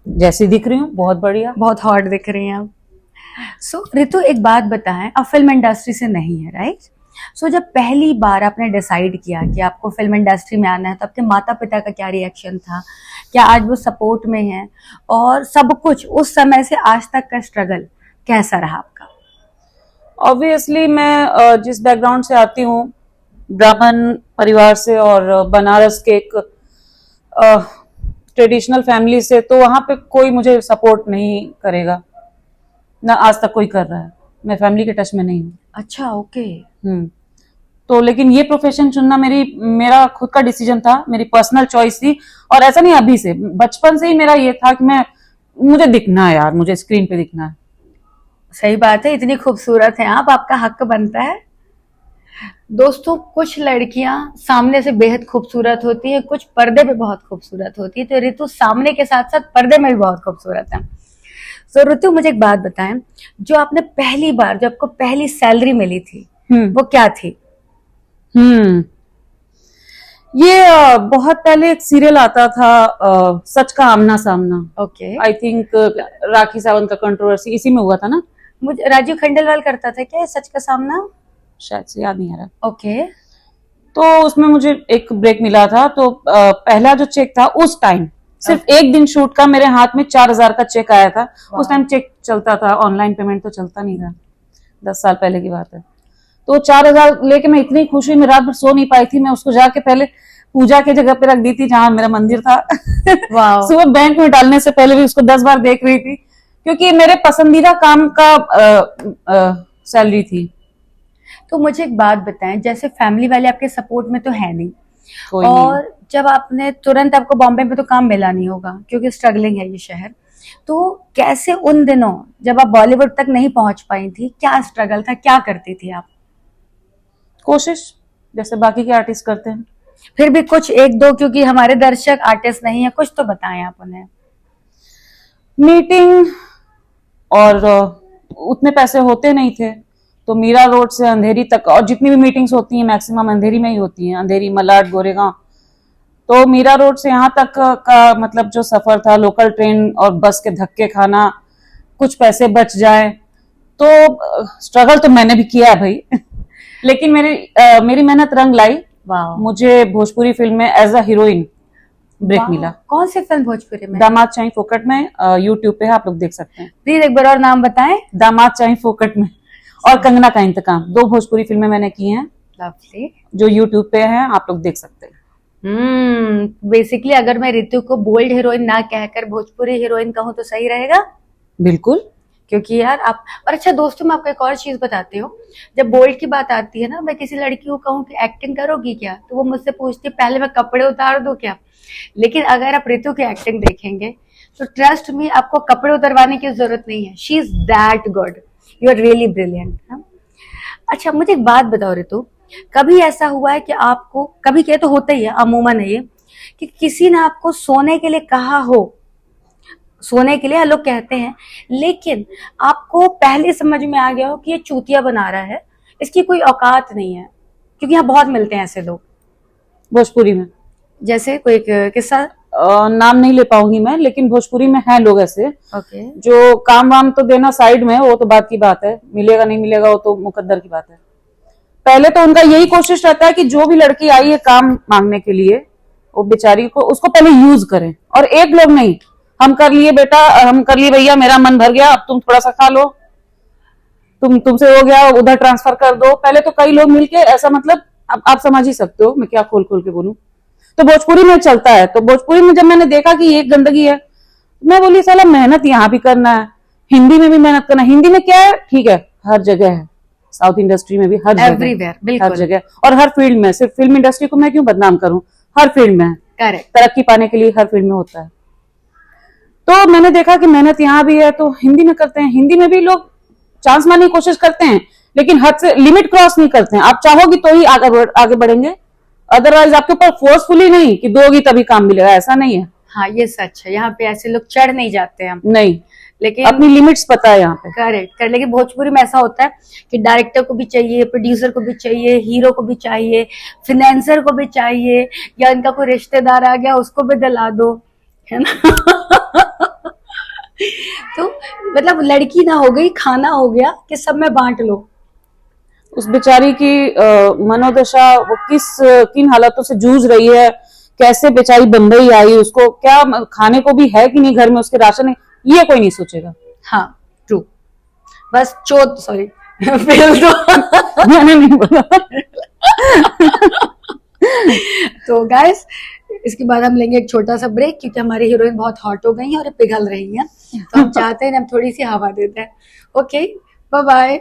जैसी दिख रही हूँ, बहुत बढ़िया। बहुत हॉट दिख रही हैं आप। सो रितु, एक बात बताएं, आप फिल्म इंडस्ट्री से नहीं है, राइट? सो जब पहली बार आपने डिसाइड किया कि आपको फिल्म इंडस्ट्री में आना है, तो आपके माता पिता का क्या रिएक्शन था? क्या आज वो सपोर्ट में हैं? और सब कुछ उस समय से आज तक का स्ट्रगल कैसा रहा आपका? ऑब्वियसली मैं जिस बैकग्राउंड से आती हूँ, ब्राह्मण परिवार से और बनारस के एक ट्रेडिशनल फैमिली से, तो वहां पे कोई मुझे सपोर्ट नहीं करेगा, ना आज तक कोई कर रहा है। मैं फैमिली के टच में नहीं हूँ। अच्छा, ओके। तो लेकिन ये प्रोफेशन चुनना मेरा खुद का डिसीजन था, मेरी पर्सनल चॉइस थी। और ऐसा नहीं अभी से, बचपन से ही मेरा ये था कि मुझे दिखना है यार, मुझे स्क्रीन पे दिखना है। सही बात है, इतनी खूबसूरत हैं आप, आपका हक बनता है। दोस्तों, कुछ लड़कियां सामने से बेहद खूबसूरत होती हैं, कुछ पर्दे पे बहुत खूबसूरत होती है। तो ऋतु सामने के साथ साथ पर्दे में भी बहुत खूबसूरत है। तो ऋतु, मुझे एक बात बताएं, जो आपने पहली बार, जब आपको पहली सैलरी मिली थी, वो क्या थी? ये बहुत पहले एक सीरियल आता था, सच का आमना सामना। Okay. I think Rakhi Sawant का कंट्रोवर्सी इसी में हुआ था ना? मुझे राजीव खंडेलवाल करता था क्या सच का सामना? शायद से याद नहीं आ रहा। ओके। तो उसमें मुझे एक ब्रेक मिला था, तो पहला जो चेक था उस टाइम, सिर्फ एक दिन शूट का, मेरे हाथ में 4,000 का चेक आया था। उस टाइम चेक चलता था, ऑनलाइन पेमेंट तो चलता नहीं था, 10 साल पहले की बात है। तो 4,000 लेके मैं इतनी खुश हुई, मैं रात भर सो नहीं पाई थी। मैं उसको जाके पहले पूजा की जगह पे रख दी थी जहां मेरा मंदिर था। सुबह बैंक में डालने से पहले भी उसको 10 बार देख रही थी, क्योंकि मेरे पसंदीदा काम का सैलरी थी। तो मुझे एक बात बताएं, जैसे फैमिली वाले आपके सपोर्ट में तो है नहीं, और जब आपने तुरंत, आपको बॉम्बे में तो काम मिला नहीं होगा क्योंकि स्ट्रगलिंग है ये शहर, तो कैसे उन दिनों जब आप बॉलीवुड तक नहीं पहुंच पाई थी, क्या स्ट्रगल था, क्या करती थी आप? कोशिश जैसे बाकी के आर्टिस्ट करते हैं। फिर भी कुछ एक दो, क्योंकि हमारे दर्शक आर्टिस्ट नहीं है, कुछ तो बताएं आप उन्हें। मीटिंग, और उतने पैसे होते नहीं थे, तो मीरा रोड से अंधेरी तक, और जितनी भी मीटिंग्स होती हैं मैक्सिमम अंधेरी में ही होती हैं, अंधेरी, मलाड, गोरेगांव। तो मीरा रोड से यहाँ तक का मतलब जो सफर था, लोकल ट्रेन और बस के धक्के खाना, कुछ पैसे बच जाए, तो स्ट्रगल तो मैंने भी किया है भाई। लेकिन मेरी मेहनत रंग लाई। मुझे भोजपुरी फिल्म में एज अ हीरोइन ब्रेक मिला। कौन सी फिल्म भोजपुरी में? दामाद चाही फोकट में, यूट्यूब पे है, आप लोग देख सकते हैं। प्लीज एक बार और नाम बताएं। दामाद चाही फोकट में और कंगना का इंतकाम, 2 भोजपुरी फिल्में मैंने की हैं। लवली। जो यूट्यूब पे हैं, आप लोग देख सकते हैं। बेसिकली अगर मैं ऋतु को बोल्ड हीरोइन ना कहकर भोजपुरी हीरोइन कहूँ तो सही रहेगा? बिल्कुल, क्योंकि यार आप, और अच्छा दोस्तों, मैं आपको एक और चीज बताती हूँ। जब बोल्ड की बात आती है ना, मैं किसी लड़की को कहूँ कि एक्टिंग करोगी क्या, तो वो मुझसे पूछती पहले मैं कपड़े उतार दूं क्या। लेकिन अगर आप ऋतु की एक्टिंग देखेंगे तो ट्रस्ट मी, आपको कपड़े उतरवाने की जरूरत नहीं है। She is that good, you are really brilliant. अच्छा, मुझे एक बात बताओ ऋतु, कभी ऐसा हुआ है कि आपको, कभी क्या तो होता ही है, अमूमन है ये, कि किसी ने आपको सोने के लिए कहा हो, सोने के लिए लोग कहते हैं, लेकिन आपको पहले समझ में आ गया हो कि ये चूतिया बना रहा है, इसकी कोई औकात नहीं है? क्योंकि यहाँ बहुत मिलते हैं ऐसे लोग भोजपुरी में। जैसे कोई किस्सा? नाम नहीं ले पाऊंगी मैं, लेकिन भोजपुरी में हैं लोग ऐसे। ओके। जो काम वाम तो देना साइड में, वो तो बात की बात है, मिलेगा नहीं मिलेगा वो तो मुकद्दर की बात है। पहले तो उनका यही कोशिश रहता है कि जो भी लड़की आई है काम मांगने के लिए, वो बेचारी को, उसको पहले यूज करें। और एक लोग नहीं, हम कर लिए बेटा, हम कर लिए भैया, मेरा मन भर गया, अब तुम थोड़ा सा खा लो, तुमसे हो गया, उधर ट्रांसफर कर दो। पहले तो कई लोग मिलके ऐसा, मतलब आप समझ ही सकते हो मैं क्या खोल खोल के बोलूं। तो भोजपुरी में चलता है। तो भोजपुरी में जब मैंने देखा कि ये गंदगी है, मैं बोली साला मेहनत यहाँ भी करना है, हिंदी में भी मेहनत करना है। हिंदी में क्या है, ठीक है, हर जगह है, साउथ इंडस्ट्री में भी हर जगह, हर जगह, और हर फील्ड में। सिर्फ फिल्म इंडस्ट्री को मैं क्यों बदनाम करूं, हर फील्ड में है। करेक्ट। तरक्की पाने के लिए हर फील्ड में होता है। तो मैंने देखा कि मेहनत यहाँ भी है, तो हिंदी में करते हैं। हिंदी में भी लोग चांस मारने की कोशिश करते हैं, लेकिन हद से लिमिट क्रॉस नहीं करते हैं। आप चाहोगी तो ही आगे बढ़ेंगे, अदरवाइज आपके ऊपर फोर्सफुली नहीं कि दोगी तभी काम मिलेगा, ऐसा नहीं है। हाँ, ये सच है, यहाँ पे ऐसे लोग चढ़ नहीं जाते हैं। नहीं, लेकिन अपनी लिमिट्स पता है यहाँ पे। करेक्ट। लेकिन भोजपुरी में ऐसा होता है कि डायरेक्टर को भी चाहिए, प्रोड्यूसर को भी चाहिए, हीरो को भी चाहिए, फाइनेंसर को भी चाहिए, या इनका कोई रिश्तेदार आ गया उसको भी दिला दो, है ना। मतलब लड़की ना हो गई, खाना हो गया कि सब में बांट लो। उस बेचारी की मनोदशा, वो किन हालातों से जूझ रही है, कैसे बेचारी बम्बई आई, उसको क्या खाने को भी है कि नहीं घर में, उसके राशन है, ये कोई नहीं सोचेगा। हाँ ट्रू। बस चोट, सॉरी फेल तो मैंने नहीं बोला। तो गाइस इसके बाद हम लेंगे एक छोटा सा ब्रेक, क्योंकि हमारी हीरोइन बहुत हॉट हो गई है और पिघल रही है, तो हम चाहते हैं हम थोड़ी सी हवा देते हैं। Okay bye bye.